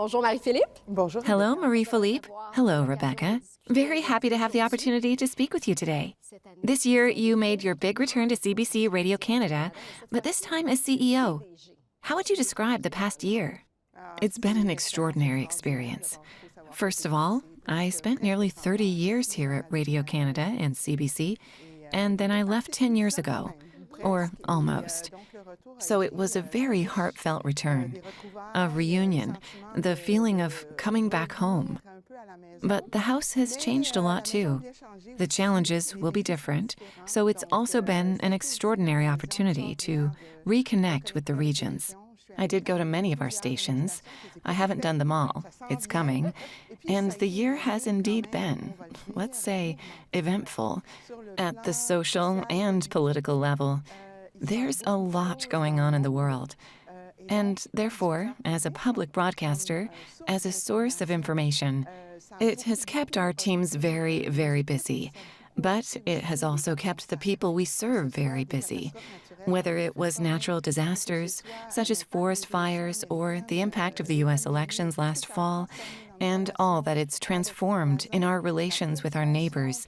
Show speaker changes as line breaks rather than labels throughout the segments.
Bonjour Marie-Philippe.
Bonjour.
Hello, Marie-Philippe. Hello, Rebecca. Very happy to have the opportunity to speak with you today. This year, you made your big return to CBC Radio Canada, but this time as CEO. How would you describe the past year? It's been an extraordinary experience. First of all, I spent nearly 30 years here at Radio Canada and CBC, and then I left 10 years ago, or almost. So it was a very heartfelt return, a reunion, the feeling of coming back home. But the house has changed a lot too. The challenges will be different, so it's also been an extraordinary opportunity to reconnect with the regions. I did go to many of our stations. I haven't done them all. It's coming. And the year has indeed been, let's say, eventful at the social and political level. There's a lot going on in the world. And therefore, as a public broadcaster, as a source of information, it has kept our teams very, very busy. But it has also kept the people we serve very busy. Whether it was natural disasters, such as forest fires, or the impact of the U.S. elections last fall, and all that it's transformed in our relations with our neighbors,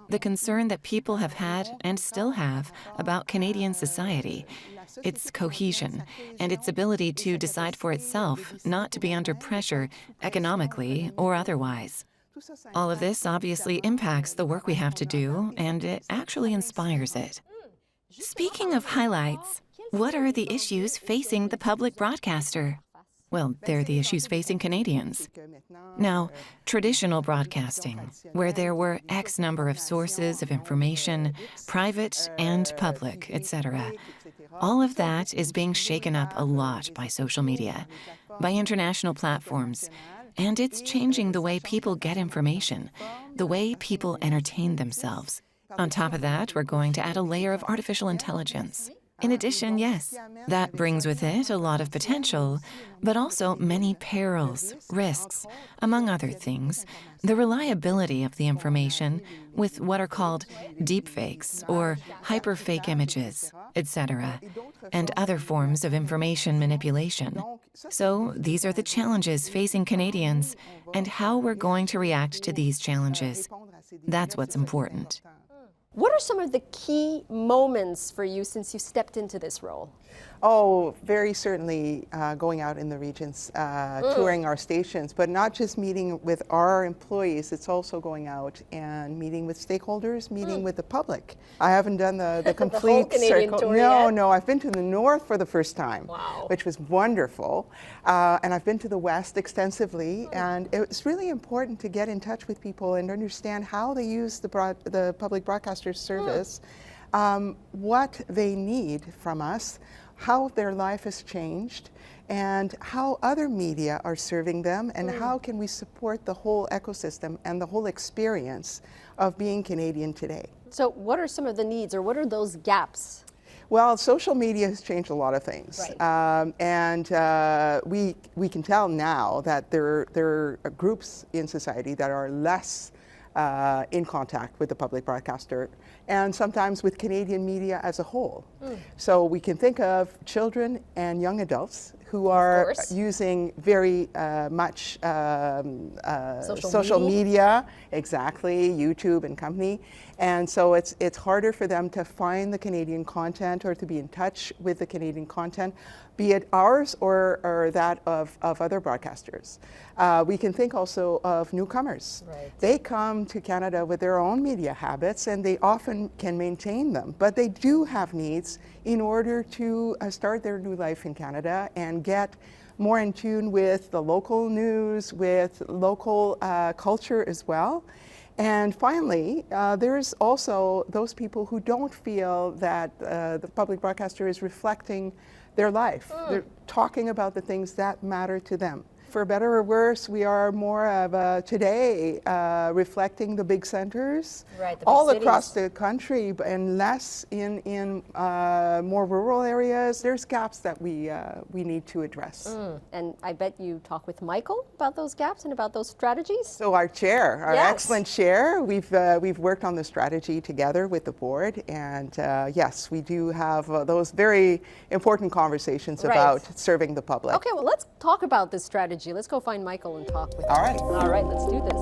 the concern that people have had and still have about Canadian society, its cohesion, and its ability to decide for itself, not to be under pressure economically or otherwise. All of this obviously impacts the work we have to do, and it actually inspires it. Speaking of highlights, what are the issues facing the public broadcaster? Well, they're the issues facing Canadians. Now, traditional broadcasting, where there were X number of sources of information, private and public, etc., all of that is being shaken up a lot by social media, by international platforms, and it's changing the way people get information, the way people entertain themselves. On top of that, we're going to add a layer of artificial intelligence. In addition, yes, that brings with it a lot of potential, but also many perils, risks, among other things. The reliability of the information with what are called deepfakes or hyperfake images, etc., and other forms of information manipulation. So these are the challenges facing Canadians and how we're going to react to these challenges. That's what's important.
What are some of the key moments for you since you stepped into this role?
Oh, very certainly going out in the regions, touring our stations, but not just meeting with our employees, it's also going out and meeting with stakeholders, meeting with the public. I haven't done the complete
whole Canadian
circle.
tour yet?
No, I've been to the north for the first time, which was wonderful. And I've been to the west extensively, and it's really important to get in touch with people and understand how they use the public broadcaster service, what they need from us, how their life has changed, and how other media are serving them, and how can we support the whole ecosystem and the whole experience of being Canadian today.
So what are some of the needs, or what are those gaps?
Well, social media has changed a lot of things,
Right.
and we can tell now that there are groups in society that are less in contact with the public broadcaster, and sometimes with Canadian media as a whole. So we can think of children and young adults who are using very much social media, exactly, YouTube and company. And so it's harder for them to find the Canadian content or to be in touch with the Canadian content, be it ours or that of other broadcasters. We can think also of newcomers.
Right.
They come to Canada with their own media habits, and they often can maintain them, but they do have needs in order to start their new life in Canada and get more in tune with the local news, with local culture as well. And finally, there's also those people who don't feel that the public broadcaster is reflecting their life. They're talking about the things that matter to them. For better or worse, we are more of today reflecting the big centers,
Right, the big
all
cities.
across the country, and less in more rural areas. There's gaps that we need to address.
And I bet you talk with Michael about those gaps and about those strategies?
So our chair, our
Yes.
excellent chair, we've worked on the strategy together with the board, and yes, we do have those very important conversations
Right.
about serving the public.
Okay, well, let's talk about this strategy strategy. Let's go find Michael and talk with him.
All right.
All right, let's do this.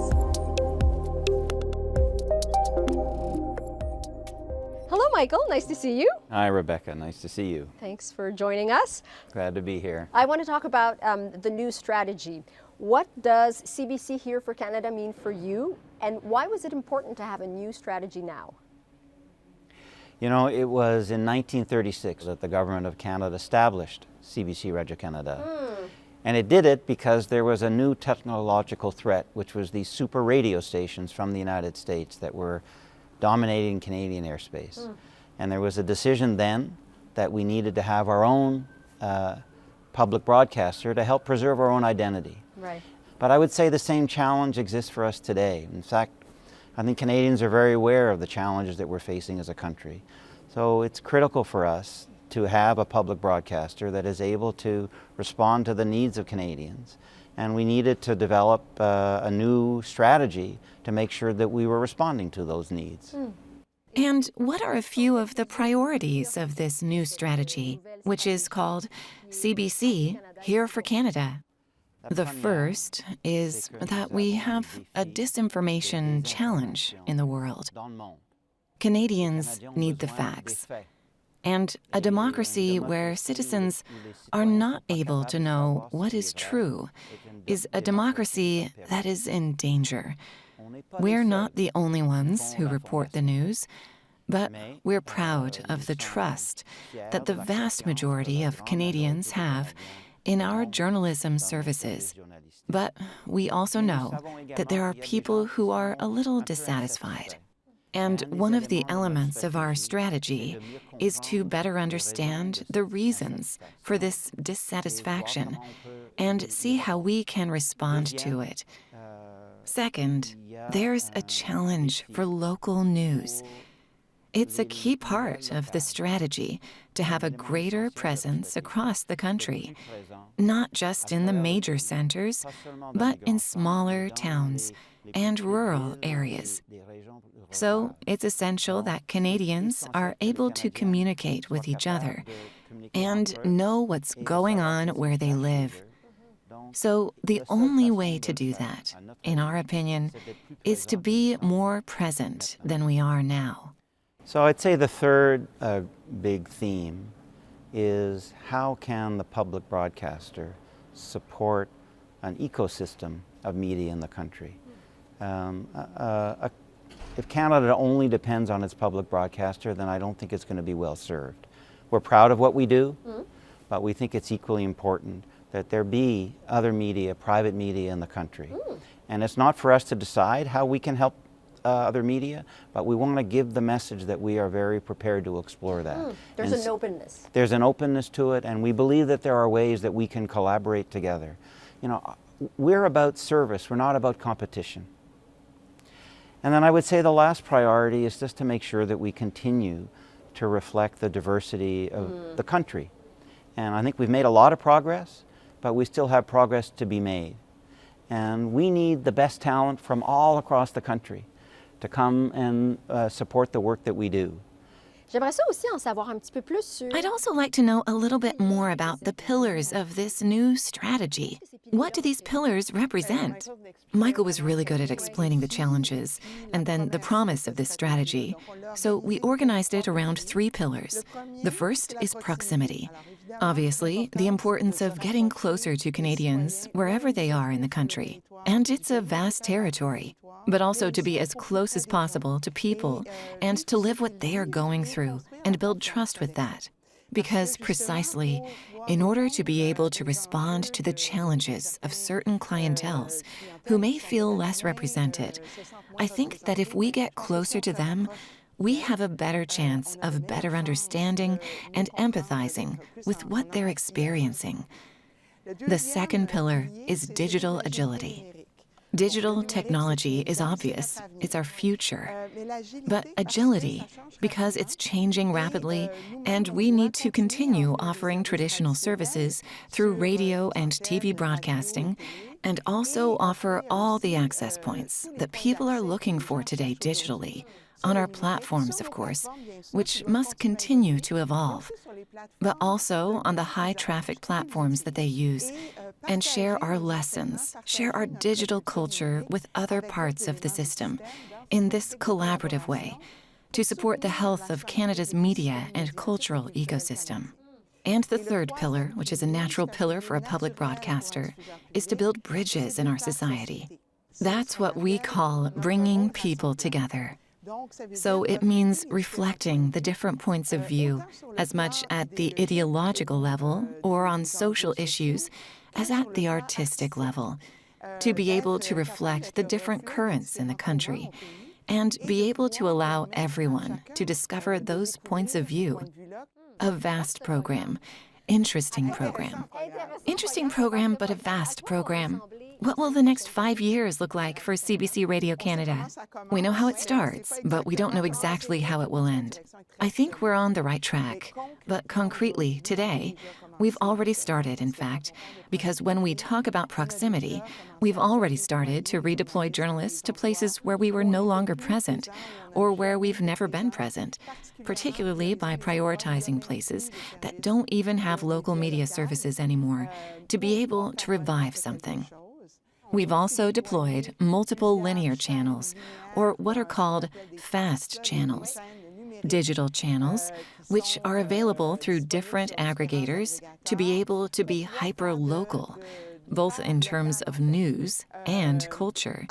Hello, Michael. Nice to see you.
Hi, Rebecca. Nice to see you.
Thanks for joining us.
Glad to be here.
I want to talk about the new strategy. What does CBC Here for Canada mean for you, and why was it important to have a new strategy now?
You know, it was in 1936 that the Government of Canada established CBC Radio Canada. And it did it because there was a new technological threat, which was these super radio stations from the United States that were dominating Canadian airspace. And there was a decision then that we needed to have our own public broadcaster to help preserve our own identity.
Right.
But I would say the same challenge exists for us today. In fact, I think Canadians are very aware of the challenges that we're facing as a country. So it's critical for us to have a public broadcaster that is able to respond to the needs of Canadians. And we needed to develop a new strategy to make sure that we were responding to those needs.
And what are a few of the priorities of this new strategy, which is called CBC Here for Canada? The first is that we have a disinformation challenge in the world. Canadians need the facts. And a democracy where citizens are not able to know what is true is a democracy that is in danger. We're not the only ones who report the news, but we're proud of the trust that the vast majority of Canadians have in our journalism services. But we also know that there are people who are a little dissatisfied. And one of the elements of our strategy is to better understand the reasons for this dissatisfaction and see how we can respond to it. Second, there's a challenge for local news. It's a key part of the strategy to have a greater presence across the country, not just in the major centers, but in smaller towns and rural areas. So it's essential that Canadians are able to communicate with each other and know what's going on where they live. So the only way to do that, in our opinion, is to be more present than we are now.
So I'd say the third big theme is how can the public broadcaster support an ecosystem of media in the country? If Canada only depends on its public broadcaster, then I don't think it's going to be well served. We're proud of what we do, but we think it's equally important that there be other media, private media in the country. And it's not for us to decide how we can help other media, but we want to give the message that we are very prepared to explore that.
There's an openness.
There's an openness to it, and we believe that there are ways that we can collaborate together. You know, we're about service, we're not about competition. And then I would say the last priority is just to make sure that we continue to reflect the diversity of the country. And I think we've made a lot of progress, but we still have progress to be made. And we need the best talent from all across the country to come and support the work that we do.
J'aimerais ça aussi en savoir un petit peu plus sur...
I'd also like to know a little bit more about the pillars of this new strategy. What do these pillars represent? Michael was really good at explaining the challenges and then the promise of this strategy. So we organized it around 3 pillars. The first is proximity. Obviously, the importance of getting closer to Canadians wherever they are in the country. And it's a vast territory, but also to be as close as possible to people and to live what they are going through and build trust with that. Because precisely, in order to be able to respond to the challenges of certain clienteles who may feel less represented, I think that if we get closer to them, we have a better chance of better understanding and empathizing with what they're experiencing. The second pillar is digital agility. Digital technology is obvious, it's our future. But agility, because it's changing rapidly and we need to continue offering traditional services through radio and TV broadcasting, and also offer all the access points that people are looking for today digitally, on our platforms, of course, which must continue to evolve, but also on the high-traffic platforms that they use, and share our lessons, share our digital culture with other parts of the system in this collaborative way to support the health of Canada's media and cultural ecosystem. And the third pillar, which is a natural pillar for a public broadcaster, is to build bridges in our society. That's what we call bringing people together. So it means reflecting the different points of view as much at the ideological level or on social issues as at the artistic level, to be able to reflect the different currents in the country and be able to allow everyone to discover those points of view. A vast program, interesting program. Interesting program, but a vast program. What will the next 5 years look like for CBC Radio Canada? We know how it starts, but we don't know exactly how it will end. I think we're on the right track, but concretely, today, we've already started, in fact, because when we talk about proximity, we've already started to redeploy journalists to places where we were no longer present, or where we've never been present, particularly by prioritizing places that don't even have local media services anymore, to be able to revive something. We've also deployed multiple linear channels, or what are called fast channels, digital channels, which are available through different aggregators to be able to be hyper-local, both in terms of news and culture.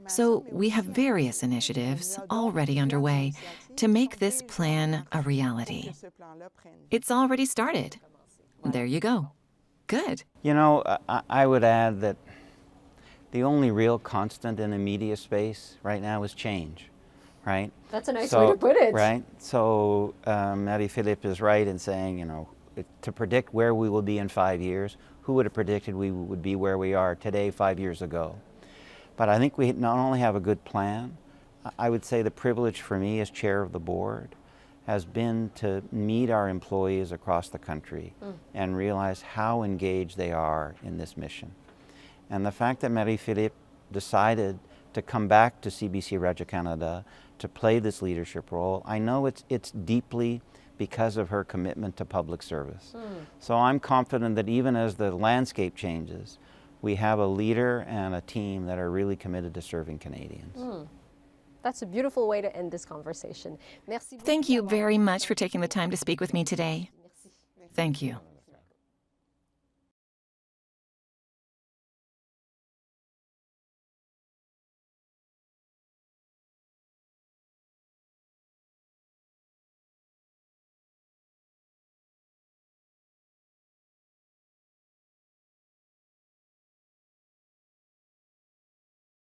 So we have various initiatives already underway to make this plan a reality. It's already started. There you go. Good.
You know, I would add that the only real constant in the media space right now is change, right?
That's a nice way to put it.
Right? So Marie-Philippe is right in saying, you know, to predict where we will be in 5 years, who would have predicted we would be where we are today 5 years ago? But I think we not only have a good plan, I would say the privilege for me as chair of the board has been to meet our employees across the country and realize how engaged they are in this mission. And the fact that Marie-Philippe decided to come back to CBC Radio Canada to play this leadership role, I know it's deeply because of her commitment to public service. So I'm confident that even as the landscape changes, we have a leader and a team that are really committed to serving Canadians.
That's a beautiful way to end this conversation. Merci.
Thank you very much for taking the time to speak with me today. Thank you.